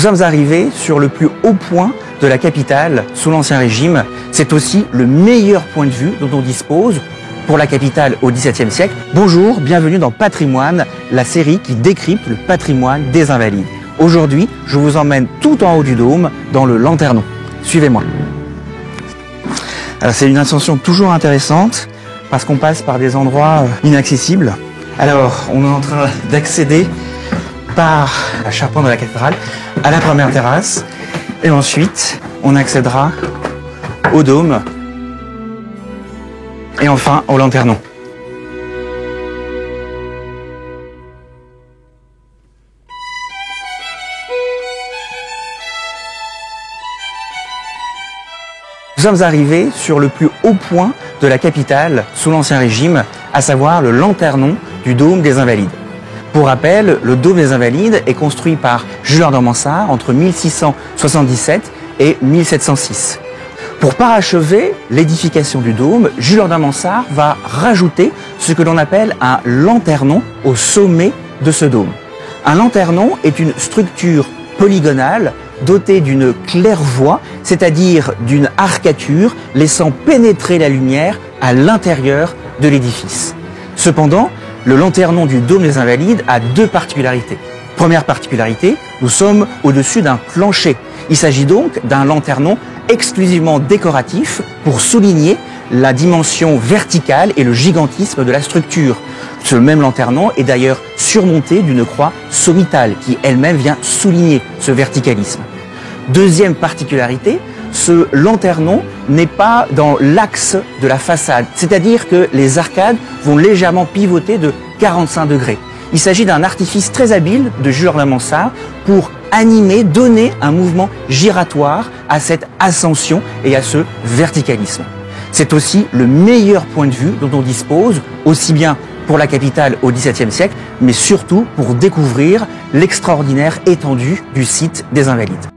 sommes arrivés sur le plus haut point de la capitale sous l'Ancien Régime. C'est aussi le meilleur point de vue dont on dispose pour la capitale au XVIIe siècle. Bonjour, bienvenue dans Patrimoine, la série qui décrypte le patrimoine des Invalides. Aujourd'hui, je vous emmène tout en haut du dôme, dans le Lanternon. Suivez-moi. Alors c'est une ascension toujours intéressante, parce qu'on passe par des endroits inaccessibles. Alors, on est en train d'accéder par la charpente de la cathédrale à la première terrasse. Et ensuite, on accédera au dôme. Et enfin, au Lanternon. Nous sommes arrivés sur le plus haut point de la capitale sous l'Ancien Régime, à savoir le Lanternon du Dôme des Invalides. Pour rappel, le Dôme des Invalides est construit par Jules d'Ormansart entre 1677 et 1706. Pour parachever l'édification du dôme, Jules d'Ormansart va rajouter ce que l'on appelle un lanternon au sommet de ce dôme. Un lanternon est une structure polygonale dotée d'une claire-voie, c'est-à-dire d'une arcature laissant pénétrer la lumière à l'intérieur de l'édifice. Cependant, le lanternon du Dôme des Invalides a deux particularités. Première particularité, nous sommes au-dessus d'un plancher. Il s'agit donc d'un lanternon exclusivement décoratif pour souligner la dimension verticale et le gigantisme de la structure. Ce même lanternon est d'ailleurs surmonté d'une croix sommitale qui elle-même vient souligner ce verticalisme. Deuxième particularité, ce lanternon n'est pas dans l'axe de la façade, c'est-à-dire que les arcades vont légèrement pivoter de 45 degrés. Il s'agit d'un artifice très habile de Jules d'Ormansart pour animer, donner un mouvement giratoire à cette ascension et à ce verticalisme. C'est aussi le meilleur point de vue dont on dispose, aussi bien pour la capitale au XVIIe siècle, mais surtout pour découvrir l'extraordinaire étendue du site des Invalides.